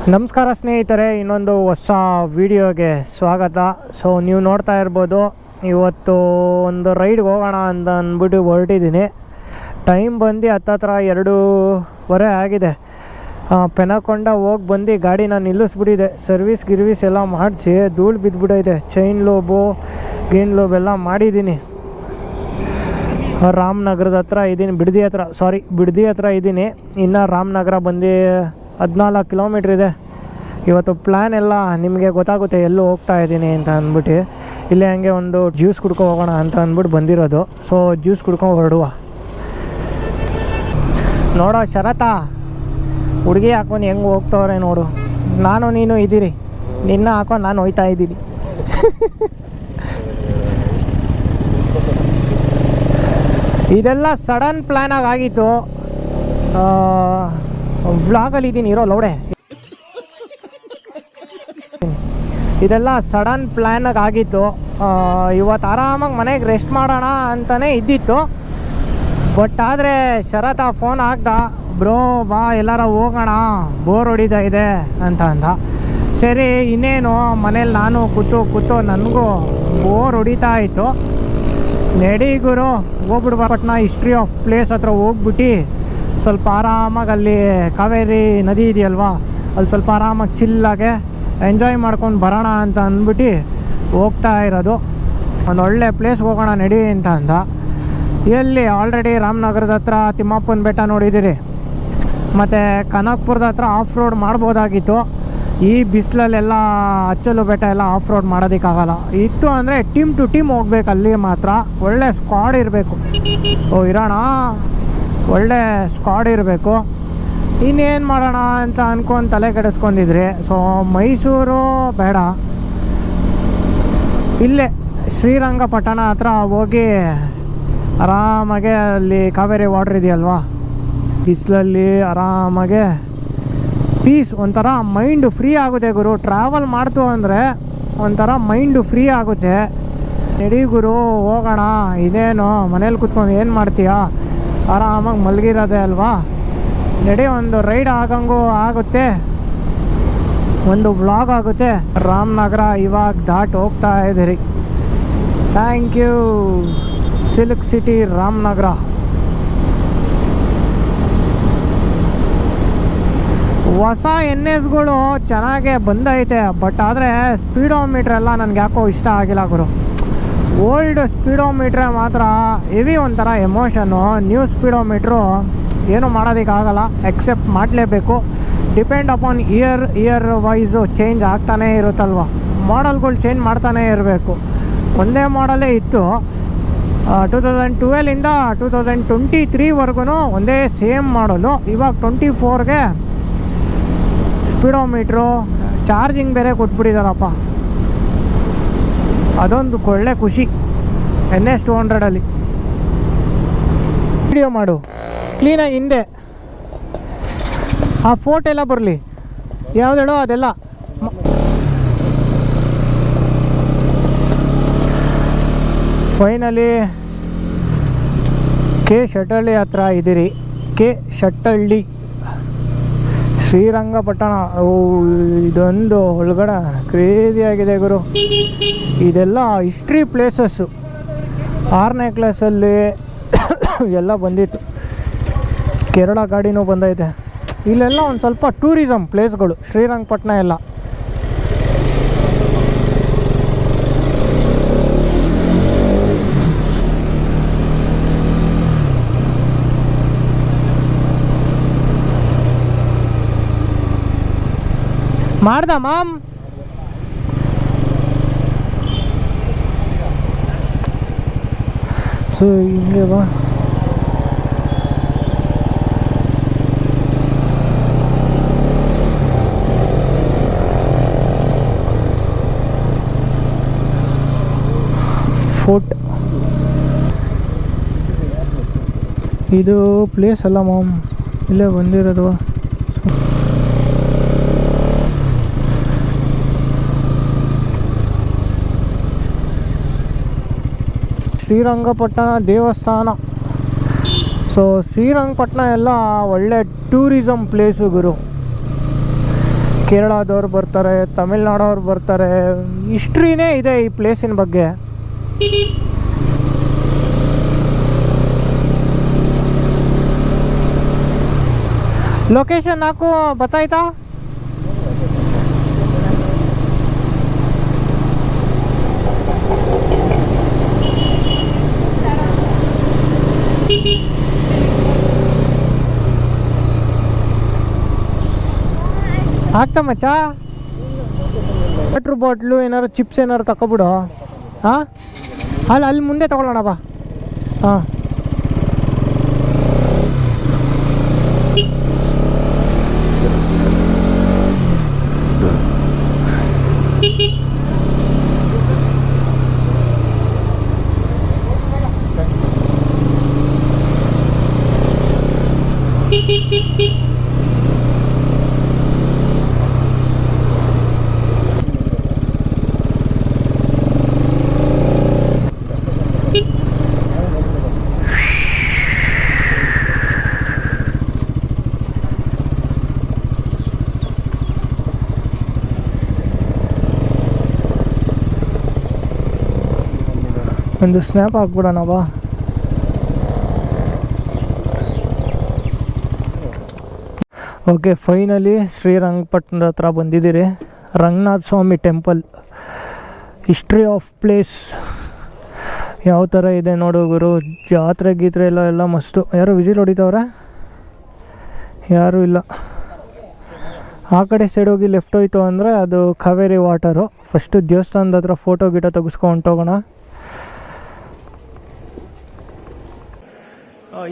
ನಮಸ್ಕಾರ ಸ್ನೇಹಿತರೆ, ಇನ್ನೊಂದು ಹೊಸ ವಿಡಿಯೋಗೆ ಸ್ವಾಗತ. ಸೊ ನೀವು ನೋಡ್ತಾ ಇರ್ಬೋದು, ಇವತ್ತು ಒಂದು ರೈಡ್ಗೆ ಹೋಗೋಣ ಅಂತ ಅಂದ್ಬಿಟ್ಟು ಹೊರಟಿದ್ದೀನಿ. ಟೈಮ್ ಬಂದು ಹತ್ತತ್ರ 2:15 ಆಗಿದೆ. ಪೆನಕೊಂಡ ಹೋಗಿ ಬಂದು ಗಾಡಿನ ನಿಲ್ಲಿಸ್ಬಿಟ್ಟಿದೆ. ಸರ್ವಿಸ್ ಎಲ್ಲ ಮಾಡಿಸಿ ಧೂಳು ಬಿದ್ದುಬಿಟ್ಟೈತೆ. ಚೈನ್ ಲೋಬು ಗೇನ್ ಲೋಬ್ ಎಲ್ಲ ಮಾಡಿದ್ದೀನಿ. ರಾಮನಗರದ ಹತ್ರ ಇದ್ದೀನಿ, ಬಿಡದಿ ಹತ್ರ ಇದ್ದೀನಿ. ಇನ್ನು ರಾಮನಗರ ಬಂದು 14 ಕಿಲೋಮೀಟ್ರ್ ಇದೆ. ಇವತ್ತು ಪ್ಲ್ಯಾನ್ ಎಲ್ಲ ನಿಮಗೆ ಗೊತ್ತಾಗುತ್ತೆ ಎಲ್ಲೂ ಹೋಗ್ತಾ ಇದ್ದೀನಿ ಅಂತ ಅಂದ್ಬಿಟ್ಟು. ಇಲ್ಲೇ ಹಂಗೆ ಒಂದು ಜ್ಯೂಸ್ ಕುಡ್ಕೊ ಹೋಗೋಣ ಅಂತ ಅಂದ್ಬಿಟ್ಟು ಬಂದಿರೋದು. ಸೊ ಜ್ಯೂಸ್ ಕುಡ್ಕೊಂಡು ಹೊರಡುವ. ನೋಡೋ ಶರತ, ಹುಡುಗಿ ಹಾಕೊಂಡು ಹೆಂಗೆ ಹೋಗ್ತವ್ರೆ ನೋಡು. ನಾನು ನೀನು ಇದ್ದೀರಿ, ನಿನ್ನ ಹಾಕೊಂಡು ನಾನು ಹೋಯ್ತಾ ಇದ್ದೀನಿ. ಇದೆಲ್ಲ ಸಡನ್ ಪ್ಲ್ಯಾನಾಗಿ ಆಗಿತ್ತು. ವ್ಲಾಗಲ್ಲಿ ಇದ್ದೀನಿ ಇರೋ ಲೌಡೆ. ಇದೆಲ್ಲ ಸಡನ್ ಪ್ಲ್ಯಾನಾಗಿ ಆಗಿತ್ತು. ಇವತ್ತು ಆರಾಮಾಗಿ ಮನೆಗೆ ರೆಸ್ಟ್ ಮಾಡೋಣ ಅಂತಲೇ ಇದ್ದಿತ್ತು. ಬಟ್ ಆದರೆ ಶರತ ಫೋನ್ ಹಾಕ್ದ, ಬ್ರೋ ಬಾ ಎಲ್ಲಾರ ಹೋಗೋಣ, ಬೋರ್ ಹೊಡಿತಾ ಇದೆ ಅಂತ ಅಂದ. ಸರಿ ಇನ್ನೇನು ಮನೇಲಿ ನಾನು ಕೂತು ನನಗೂ ಬೋರ್ ಹೊಡಿತಾ ಇತ್ತು. ನಡಿ ಗುರು ಹೋಗ್ಬಿಡ್ಬಾ ಪಟ್ನಾ ಹಿಸ್ಟ್ರಿ ಆಫ್ ಪ್ಲೇಸ್ ಹತ್ರ ಹೋಗ್ಬಿಟ್ಟು ಸ್ವಲ್ಪ ಆರಾಮಾಗಿ ಅಲ್ಲಿ ಕಾವೇರಿ ನದಿ ಇದೆಯಲ್ವಾ, ಅಲ್ಲಿ ಸ್ವಲ್ಪ ಆರಾಮಾಗಿ ಚಿಲ್ಲಾಗೆ ಎಂಜಾಯ್ ಮಾಡ್ಕೊಂಡು ಬರೋಣ ಅಂತ ಅಂದ್ಬಿಟ್ಟು ಹೋಗ್ತಾ ಇರೋದು. ಒಂದು ಒಳ್ಳೆ ಪ್ಲೇಸ್ಗೆ ಹೋಗೋಣ ನಡಿ ಅಂತ ಅಂದ. ಎಲ್ಲಿ ಆಲ್ರೆಡಿ ರಾಮನಗರದ ಹತ್ರ ತಿಮ್ಮಪ್ಪನ ಬೆಟ್ಟ ನೋಡಿದ್ದೀರಿ, ಮತ್ತು ಕನಕಪುರದ ಹತ್ರ ಆಫ್ ರೋಡ್ ಮಾಡ್ಬೋದಾಗಿತ್ತು. ಈ ಬಿಸಿಲಲ್ಲೆಲ್ಲ ಅಚ್ಚಲು ಬೆಟ್ಟ ಎಲ್ಲ ಆಫ್ ರೋಡ್ ಮಾಡೋದಕ್ಕಾಗಲ್ಲ. ಇತ್ತು ಅಂದರೆ ಟೀಮ್ ಟು ಟೀಮ್ ಹೋಗ್ಬೇಕು. ಅಲ್ಲಿ ಮಾತ್ರ ಒಳ್ಳೆ ಸ್ಕ್ವಾಡ್ ಇರಬೇಕು. ಇರೋಣ, ಒಳ್ಳೆ ಸ್ಕ್ವಾಡ್ ಇರಬೇಕು. ಇನ್ನೇನು ಮಾಡೋಣ ಅಂತ ಅಂದ್ಕೊಂಡು ತಲೆ ಕೆಡಿಸ್ಕೊಂಡಿದ್ರಿ. ಸೊ ಮೈಸೂರು ಬೇಡ, ಇಲ್ಲೇ ಶ್ರೀರಂಗಪಟ್ಟಣ ಹತ್ರ ಹೋಗಿ ಆರಾಮಾಗೆ ಅಲ್ಲಿ ಕಾವೇರಿ ವಾಟ್ರ್ ಇದೆಯಲ್ವಾ, ಬಿಸಿಲಲ್ಲಿ ಆರಾಮಾಗೆ ಪೀಸ್, ಒಂಥರ ಮೈಂಡು ಫ್ರೀ ಆಗುತ್ತೆ ಗುರು. ಟ್ರಾವೆಲ್ ಮಾಡ್ತು ಅಂದರೆ ಒಂಥರ ಮೈಂಡು ಫ್ರೀ ಆಗುತ್ತೆ. ನಡಿ ಗುರು ಹೋಗೋಣ. ಇದೇನು ಮನೇಲಿ ಕೂತ್ಕೊಂಡು ಏನು ಮಾಡ್ತೀಯಾ, ಆರಾಮಾಗಿ ಮಲಗಿರೋದೆ ಅಲ್ವಾ. ನಡಿ ಒಂದು ರೈಡ್ ಆಗಂಗೂ ಆಗುತ್ತೆ, ಒಂದು ವ್ಲಾಗ್ ಆಗುತ್ತೆ. ರಾಮನಗರ ಇವಾಗ ದಾಟ್ ಹೋಗ್ತಾ ಇದ್ದೀರಿ. Thank you silk city Ramanagara. ಹೊಸ NSಗಳು ಚೆನ್ನಾಗೇ ಬಂದೈತೆ. ಬಟ್ ಆದರೆ ಸ್ಪೀಡೋಮೀಟ್ರ್ ಎಲ್ಲ ನನಗೆ ಯಾಕೋ ಇಷ್ಟ ಆಗಿಲ್ಲ ಗುರು. ಓಲ್ಡ್ ಸ್ಪೀಡೋಮೀಟ್ರೆ ಮಾತ್ರ ಹೆವಿ, ಒಂಥರ ಎಮೋಷನ್ನು. ನ್ಯೂ ಸ್ಪೀಡೋಮೀಟ್ರು ಏನೂ ಮಾಡೋದಕ್ಕಾಗಲ್ಲ, ಎಕ್ಸೆಪ್ಟ್ ಮಾಡಲೇಬೇಕು. Depend upon year wise change ಆಗ್ತಾನೇ ಇರುತ್ತಲ್ವ, ಮಾಡಲ್ಗಳು ಚೇಂಜ್ ಮಾಡ್ತಾನೇ ಇರಬೇಕು. ಒಂದೇ ಮಾಡಲೇ ಇತ್ತು 2012ಇಂದ 2023ವರೆಗೂ ಒಂದೇ ಸೇಮ್ ಮಾಡಲು. ಇವಾಗ 24ಗೆ ಸ್ಪೀಡೋಮೀಟ್ರು ಚಾರ್ಜಿಂಗ್ ಬೇರೆ ಕೊಟ್ಬಿಟ್ಟಿದ್ದಾರಪ್ಪ. ಅದೊಂದು ಒಳ್ಳೆ ಖುಷಿ. NS 200ಅಲ್ಲಿ ವಿಡಿಯೋ ಮಾಡು ಕ್ಲೀನಾಗಿ. ಹಿಂದೆ ಆ ಫೋಟೋ ಎಲ್ಲ ಬರಲಿ, ಯಾವುದೇಳೋ ಅದೆಲ್ಲ. ಫೈನಲಿ ಕೆ ಶೆಟ್ಟಳ್ಳಿ ಹತ್ರ ಇದ್ದೀರಿ. ಕೆ ಶೆಟ್ಟಳ್ಳಿ ಶ್ರೀರಂಗಪಟ್ಟಣ. ಇದೊಂದು ಒಳಗಡೆ ಕ್ರೇಜಿಯಾಗಿದೆ ಗುರು. ಇದೆಲ್ಲ ಹಿಸ್ಟ್ರಿ ಪ್ಲೇಸಸ್ಸು. 6ನೇ ಕ್ಲಾಸಲ್ಲಿ ಎಲ್ಲ ಬಂದಿತ್ತು. ಕೇರಳ ಗಾಡಿನೂ ಬಂದೈತೆ. ಇಲ್ಲೆಲ್ಲ ಒಂದು ಸ್ವಲ್ಪ ಟೂರಿಸಮ್ ಪ್ಲೇಸ್ಗಳು ಶ್ರೀರಂಗಪಟ್ಟಣ ಎಲ್ಲ. ಮಾಡ್ದ ಮಾಮ್? ಸೊ ಹಿಂಗೆ ಬಾ. ಫೋರ್ಟ್ ಇದು ಪ್ಲೇಸ್ ಅಲ್ಲ ಮಾಮ್, ಇಲ್ಲೇ ಬಂದಿರೋದು. ಶ್ರೀರಂಗಪಟ್ಟಣ ದೇವಸ್ಥಾನ. ಸೊ ಶ್ರೀರಂಗಪಟ್ಟಣ ಎಲ್ಲ ಒಳ್ಳೆ ಟೂರಿಸಮ್ ಪ್ಲೇಸು ಗುರು. ಕೇರಳದವ್ರು ಬರ್ತಾರೆ, ತಮಿಳ್ನಾಡವ್ರು ಬರ್ತಾರೆ. ಹಿಸ್ಟ್ರಿನೇ ಇದೆ ಈ ಪ್ಲೇಸಿನ ಬಗ್ಗೆ. ಲೊಕೇಶನ್ ಹಾಕು, ಗೊತ್ತಾಯ್ತಾ? ಆಗ್ತಾ ಮಚ್ಚ? ವಾಟ್ರ್ ಬಾಟ್ಲು ಏನಾರು ಚಿಪ್ಸ್ ಏನಾರು ತಗೊಬಿಡು. ಹಾಂ, ಅಲ್ಲಿ ಮುಂದೆ ತಗೊಳ್ಳೋಣ ಬಾ. ಹಾಂ, ಒಂದು ಸ್ನ್ಯಾಪ್ ಹಾಕ್ಬಿಡೋಣ ಬಾ. ಓಕೆ, ಫೈನಲಿ ಶ್ರೀರಂಗಪಟ್ಟಣದ ಹತ್ರ ಬಂದಿದ್ದೀರಿ. ರಂಗನಾಥ ಸ್ವಾಮಿ ಟೆಂಪಲ್. ಹಿಸ್ಟ್ರಿ ಆಫ್ ಪ್ಲೇಸ್ ಯಾವ ಥರ ಇದೆ ನೋಡು ಗುರು. ಜಾತ್ರೆ ಗೀತ್ರೆ ಎಲ್ಲ ಮಸ್ತು. ಯಾರು ವಿಸಿಲ್ ಹೊಡಿತವ್ರೆ? ಯಾರೂ ಇಲ್ಲ. ಆ ಕಡೆ ಸೈಡ್ ಹೋಗಿ ಲೆಫ್ಟ್ ಹೋಯ್ತು ಅಂದರೆ ಅದು ಕಾವೇರಿ ವಾಟರು. ಫಸ್ಟು ದೇವಸ್ಥಾನದ ಹತ್ರ ಫೋಟೋ ಗಿಟ ತೆಗೆಸ್ಕೊಂಡು ಹೋಗೋಣ.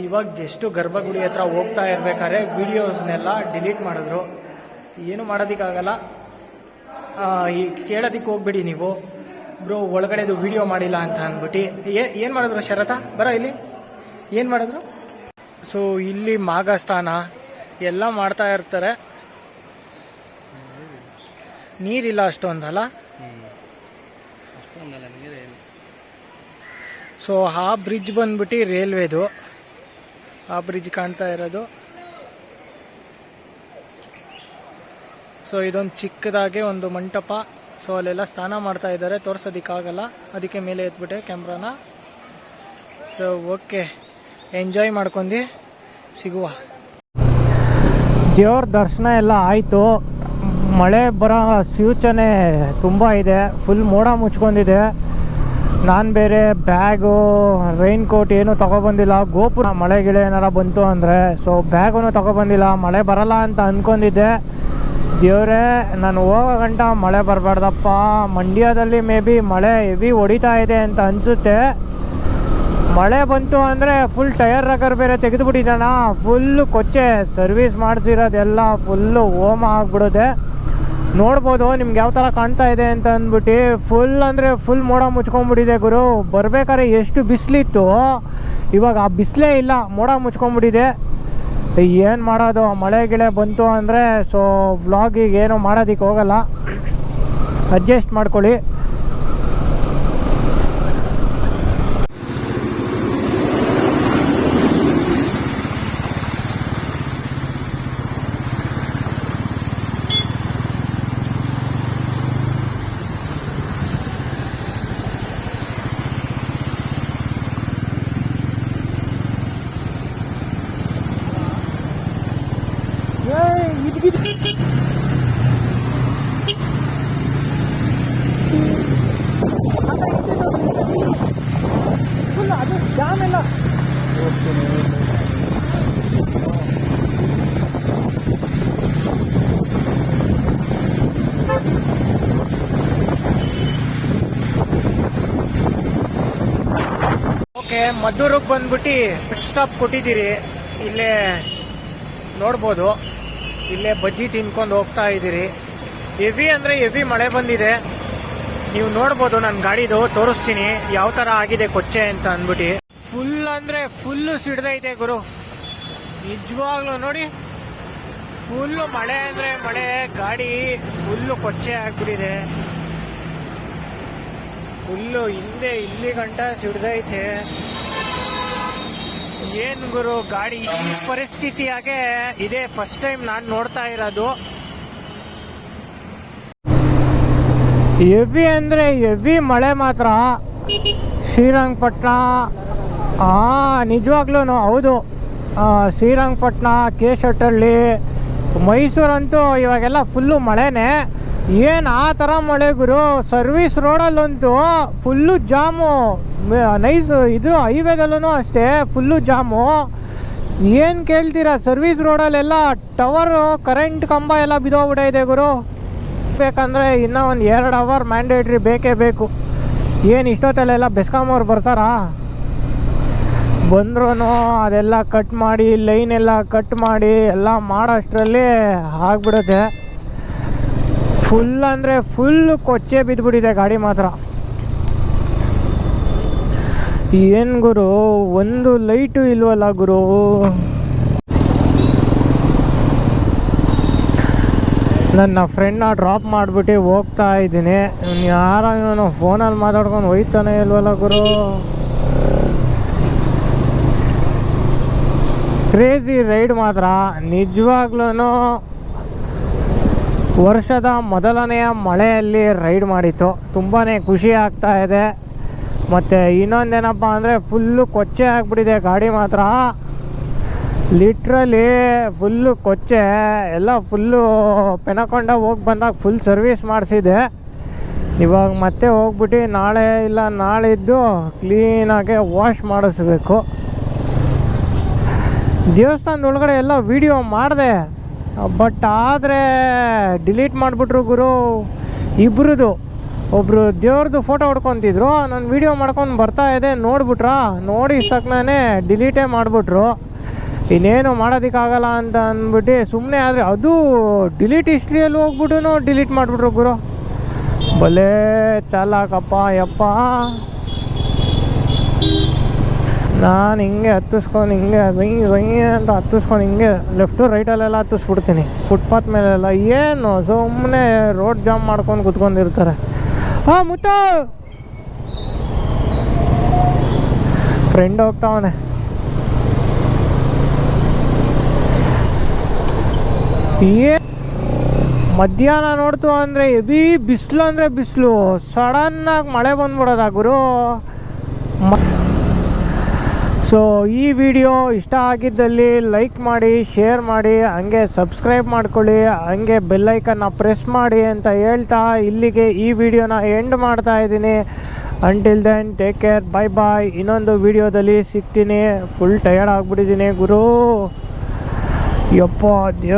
ಇವಾಗ ಜಸ್ಟು ಗರ್ಭಗುಡಿ ಹತ್ರ ಹೋಗ್ತಾ ಇರ್ಬೇಕಾದ್ರೆ ವೀಡಿಯೋಸ್ನೆಲ್ಲ ಡಿಲೀಟ್ ಮಾಡಿದ್ರು. ಏನು ಮಾಡೋದಕ್ಕಾಗಲ್ಲ. ಈ ಕೇಳೋದಕ್ಕೆ ಹೋಗ್ಬಿಡಿ ನೀವು. ಬ್ರೋ ಒಳಗಡೆದು ವೀಡಿಯೋ ಮಾಡಿಲ್ಲ ಅಂತ ಅಂದ್ಬಿಟ್ಟು ಏನು ಮಾಡಿದ್ರು ಶರತ? ಬರೋ ಇಲ್ಲಿ ಏನು ಮಾಡಿದ್ರು? ಸೊ ಇಲ್ಲಿ ಮಾಘಸ್ಥಾನ ಎಲ್ಲ ಮಾಡ್ತಾ ಇರ್ತಾರೆ. ನೀರಿಲ್ಲ ಅಷ್ಟೊಂದಲ್ಲ. ಸೊ ಆ ಬ್ರಿಡ್ಜ್ ಬಂದ್ಬಿಟ್ಟು ರೈಲ್ವೆದು. ಆ ಬ್ರಿಡ್ಜ್ ಕಾಣ್ತಾ ಇರೋದು. ಸೊ ಇದೊಂದು ಚಿಕ್ಕದಾಗೆ ಒಂದು ಮಂಟಪ. ಸೊ ಅಲ್ಲೆಲ್ಲ ಸ್ನಾನ ಮಾಡ್ತಾ ಇದ್ದಾರೆ, ತೋರ್ಸೋದಕ್ಕಾಗಲ್ಲ, ಅದಕ್ಕೆ ಮೇಲೆ ಎತ್ಬಿಟ್ಟೆ ಕ್ಯಾಮ್ರಾನ. ಸೊ ಓಕೆ, ಎಂಜಾಯ್ ಮಾಡ್ಕೊಂಡು ಸಿಗುವ. ದೇವ್ರ ದರ್ಶನ ಎಲ್ಲ ಆಯಿತು. ಮಳೆ ಬರೋ ಸೂಚನೆ ತುಂಬ ಇದೆ. ಫುಲ್ ಮೋಡ ಮುಚ್ಕೊಂಡಿದೆ. ನಾನು ಬೇರೆ ಬ್ಯಾಗು, ರೈನ್ ಕೋಟ್ ಏನೂ ತೊಗೊಬಂದಿಲ್ಲ. ಗೋಪುರ ಮಳೆ ಗಿಳೆ ಏನಾರ ಬಂತು ಅಂದರೆ ಸೊ ಬ್ಯಾಗೂ ತೊಗೊಬಂದಿಲ್ಲ. ಮಳೆ ಬರಲ್ಲ ಅಂತ ಅಂದ್ಕೊಂಡಿದ್ದೆ. ದೇವರೇ, ನಾನು ಹೋಗೋ ಗಂಟ ಮಳೆ ಬರಬಾರ್ದಪ್ಪ. ಮಂಡ್ಯದಲ್ಲಿ ಮೇ ಬಿ ಮಳೆ ಹೆವಿ ಹೊಡಿತಾ ಇದೆ ಅಂತ ಅನಿಸುತ್ತೆ. ಮಳೆ ಬಂತು ಅಂದರೆ ಫುಲ್ ಟಯರ್ ರಗರ್ ಬೇರೆ ತೆಗೆದುಬಿಟ್ಟಿದ್ದಾನ. ಫುಲ್ಲು ಕೊಚ್ಚೆ. ಸರ್ವಿಸ್ ಮಾಡಿಸಿರೋದೆಲ್ಲ ಫುಲ್ಲು ಹೋಮ ಆಗಿಬಿಡುತ್ತೆ. ನೋಡ್ಬೋದು ನಿಮ್ಗೆ ಯಾವ ಥರ ಕಾಣ್ತಾ ಇದೆ ಅಂತ ಅಂದ್ಬಿಟ್ಟು. ಫುಲ್ ಅಂದರೆ ಫುಲ್ ಮೋಡ ಮುಚ್ಕೊಂಡ್ಬಿಟ್ಟಿದೆ ಗುರು. ಬರ್ಬೇಕಾದ್ರೆ ಎಷ್ಟು ಬಿಸಿಲಿತ್ತು, ಇವಾಗ ಆ ಬಿಸಿಲೇ ಇಲ್ಲ, ಮೋಡ ಮುಚ್ಕೊಂಡ್ಬಿಟ್ಟಿದೆ. ಏನು ಮಾಡೋದು, ಮಳೆ ಗಿಳೆ ಬಂತು ಅಂದರೆ ಸೊ ವ್ಲಾಗಿಗೆ ಏನೂ ಮಾಡೋದಕ್ಕೆ ಹೋಗಲ್ಲ. ಅಡ್ಜಸ್ಟ್ ಮಾಡ್ಕೊಳ್ಳಿ. ಅದು ಜಾಮ್ ಎಲ್ಲ. ಓಕೆ, ಮದ್ದೂರಿಗೆ ಬಂದ್ಬಿಟ್ಟು ಪಿಟ್ ಸ್ಟಾಪ್ ಕೊಟ್ಟಿದ್ದೀರಿ. ಇಲ್ಲೇ ನೋಡ್ಬೋದು, ಇಲ್ಲೇ ಬಜ್ಜಿ ತಿನ್ಕೊಂಡು ಹೋಗ್ತಾ ಇದ್ದೀರಿ. ಹೆವಿ ಅಂದರೆ ಹೆವಿ ಮಳೆ ಬಂದಿದೆ. ನೀವು ನೋಡ್ಬೋದು, ನನ್ನ ಗಾಡಿದು ತೋರಿಸ್ತೀನಿ ಯಾವ ಥರ ಆಗಿದೆ ಕೊಚ್ಚೆ ಅಂತ ಅಂದ್ಬಿಟ್ಟು. ಫುಲ್ ಅಂದರೆ ಫುಲ್ಲು ಸಿಡ್ದೈತೆ ಗುರು, ನಿಜವಾಗ್ಲೂ ನೋಡಿ. ಫುಲ್ಲು ಮಳೆ ಅಂದರೆ ಮಳೆ, ಗಾಡಿ ಫುಲ್ಲು ಕೊಚ್ಚೆ ಆಗ್ಬಿಟ್ಟಿದೆ. ಫುಲ್ಲು ಹಿಂದೆ ಇಲ್ಲಿ ಗಂಟ ಸಿಡ್ದೈತೆ. ಏನು ಗುರು, ಗಾಡಿ ಈ ಪರಿಸ್ಥಿತಿಯಾಗೆ ಇದೆ. ಫಸ್ಟ್ ಟೈಮ್ ನಾನು ನೋಡ್ತಾ ಇರೋದು. ಹೆವಿ ಅಂದರೆ ಹೆವಿ ಮಳೆ ಮಾತ್ರ. ಶ್ರೀರಂಗಪಟ್ಟಣ ನಿಜವಾಗ್ಲೂ ಹೌದು. ಶ್ರೀರಂಗಪಟ್ಟಣ, ಕೆ ಶೆಟ್ಟಳ್ಳಿ, ಮೈಸೂರಂತೂ ಇವಾಗೆಲ್ಲ ಫುಲ್ಲು ಮಳೆನೇ. ಏನು ಆ ಥರ ಮಳೆ ಗುರು. ಸರ್ವಿಸ್ ರೋಡಲ್ಲಂತೂ ಫುಲ್ಲು ಜಾಮು. ಇದ್ರ ಹೈವೇದಲ್ಲೂ ಅಷ್ಟೇ ಫುಲ್ಲು ಜಾಮು. ಏನು ಕೇಳ್ತೀರಾ, ಸರ್ವಿಸ್ ರೋಡಲ್ಲೆಲ್ಲ ಟವರು, ಕರೆಂಟ್ ಕಂಬ ಎಲ್ಲ ಬಿದ್ದೋಗ್ಬಿಟ್ಟೈತೆ ಗುರು. ಬೇಕಂದರೆ ಇನ್ನೂ ಒಂದು 2 ಅವರ್ ಮ್ಯಾಂಡೇಟ್ರಿ ಬೇಕೇ ಬೇಕು. ಏನು ಇಷ್ಟೊತ್ತಲ್ಲೆಲ್ಲ ಬೆಸ್ಕಾಮವ್ರು ಬರ್ತಾರಾ? ಬಂದ್ರೂ ಅದೆಲ್ಲ ಕಟ್ ಮಾಡಿ, ಲೈನ್ ಎಲ್ಲ ಕಟ್ ಮಾಡಿ ಎಲ್ಲ ಮಾಡೋಷ್ಟರಲ್ಲಿ ಆಗಿಬಿಡುತ್ತೆ. ಫುಲ್ ಅಂದರೆ ಫುಲ್ ಕೊಚ್ಚೆ ಬಿದ್ದುಬಿಟ್ಟಿದೆ ಗಾಡಿ ಮಾತ್ರ. ಏನು ಗುರು, ಒಂದು ಲೈಟು ಇಲ್ವಲ್ಲ ಗುರು. ನನ್ನ ಫ್ರೆಂಡ್ನ ಡ್ರಾಪ್ ಮಾಡಿಬಿಟ್ಟು ಹೋಗ್ತಾ ಇದ್ದೀನಿ. ಯಾರೋ ಇವನು ಫೋನಲ್ಲಿ ಮಾತಾಡ್ಕೊಂಡು ಹೋಯ್ತಾನೆ ಇಲ್ವಲ್ಲ ಗುರು. ಕ್ರೇಜಿ ರೈಡ್ ಮಾತ್ರ ನಿಜವಾಗ್ಲೂ. ವರ್ಷದ ಮೊದಲನೆಯ ಮಳೆಯಲ್ಲಿ ರೈಡ್ ಮಾಡಿತ್ತು. ತುಂಬಾ ಖುಷಿ ಆಗ್ತಾ ಇದೆ. ಮತ್ತು ಇನ್ನೊಂದೇನಪ್ಪ ಅಂದರೆ ಫುಲ್ಲು ಕೊಚ್ಚೆ ಆಗಿಬಿಟ್ಟಿದೆ ಗಾಡಿ ಮಾತ್ರ. ಲಿಟ್ರಲಿ ಫುಲ್ಲು ಕೊಚ್ಚೆ ಎಲ್ಲ ಫುಲ್ಲು ಪೆನಕೊಂಡ ಹೋಗಿ ಬಂದಾಗ ಫುಲ್ ಸರ್ವಿಸ್ ಮಾಡಿಸಿದೆ. ಇವಾಗ ಮತ್ತೆ ಹೋಗ್ಬಿಟ್ಟು ನಾಳೆ ಇಲ್ಲ ನಾಳಿದ್ದು ಕ್ಲೀನಾಗೆ ವಾಶ್ ಮಾಡಿಸ್ಬೇಕು. ದೇವಸ್ಥಾನದ ಒಳಗಡೆ ಎಲ್ಲ ವೀಡಿಯೋ ಮಾಡಿದೆ, ಬಟ್ ಆದರೆ ಡಿಲೀಟ್ ಮಾಡಿಬಿಟ್ರು ಗುರು. ಇಬ್ರದ್ದು ಒಬ್ಬರು ದೇವ್ರದ್ದು ಫೋಟೋ ಹೊಡ್ಕೊತಿದ್ರು, ನಾನು ವೀಡಿಯೋ ಮಾಡ್ಕೊಂಡು ಬರ್ತಾಯಿದ್ದೆ, ನೋಡಿಬಿಟ್ರಾ, ನೋಡಿ ಸಕ್ನೇ ಡಿಲೀಟೇ ಮಾಡಿಬಿಟ್ರು. ಇನ್ನೇನು ಮಾಡೋದಕ್ಕಾಗಲ್ಲ ಅಂತ ಅಂದ್ಬಿಟ್ಟು ಸುಮ್ಮನೆ. ಆದರೆ ಅದು ಡಿಲೀಟ್ ಹಿಸ್ಟ್ರಿಯಲ್ಲಿ ಹೋಗ್ಬಿಟ್ಟು ಡಿಲೀಟ್ ಮಾಡಿಬಿಟ್ರು ಗುರು. ಭಲೇ ಚಾಲಾಕಪ್ಪ ಯಪ್ಪ. ನಾನು ಹಿಂಗೆ ಹತ್ತಿಸ್ಕೊಂಡು ಹಿಂಗೆ ಅಂತ ಹತ್ತಿಸ್ಕೊಂಡು ಹಿಂಗೆ ಲೆಫ್ಟು ರೈಟಲ್ಲೆಲ್ಲ ಹತ್ತಿಸ್ಬಿಡ್ತೀನಿ, ಫುಟ್ಪಾತ್ ಮೇಲೆಲ್ಲ. ಏನು ಸುಮ್ಮನೆ ರೋಡ್ ಜಾಮ್ ಮಾಡ್ಕೊಂಡು ಕುತ್ಕೊಂಡಿರ್ತಾರೆ. ಮುತ್ತ ಫ್ರೆಂಡ್ ಹೋಗ್ತಾವನೆ. ಮಧ್ಯಾಹ್ನ ನೋಡ್ತು ಅಂದರೆ ಹೆವಿ ಬಿಸಿಲು ಅಂದರೆ ಬಿಸಿಲು. ಸಡನ್ನಾಗಿ ಮಳೆ ಬಂದ್ಬಿಡೋದ ಗುರು. ಸೊ ಈ ವಿಡಿಯೋ ಇಷ್ಟ ಆಗಿದ್ದಲ್ಲಿ ಲೈಕ್ ಮಾಡಿ, ಶೇರ್ ಮಾಡಿ, ಹಂಗೆ ಸಬ್ಸ್ಕ್ರೈಬ್ ಮಾಡ್ಕೊಳ್ಳಿ, ಹಂಗೆ ಬೆಲ್ಲೈಕನ್ನ ಪ್ರೆಸ್ ಮಾಡಿ ಅಂತ ಹೇಳ್ತಾ ಇಲ್ಲಿಗೆ ಈ ವಿಡಿಯೋನ ಎಂಡ್ ಮಾಡ್ತಾ ಇದ್ದೀನಿ. ಅಂಟಿಲ್ ದೆನ್ ಟೇಕ್ ಕೇರ್, ಬಾಯ್ ಬಾಯ್. ಇನ್ನೊಂದು ವಿಡಿಯೋದಲ್ಲಿ ಸಿಗ್ತೀನಿ. ಫುಲ್ ಟಯರ್ಡ್ ಆಗಿಬಿಟ್ಟಿದ್ದೀನಿ ಗುರು. ಯಪ್ಪ ದೇವ್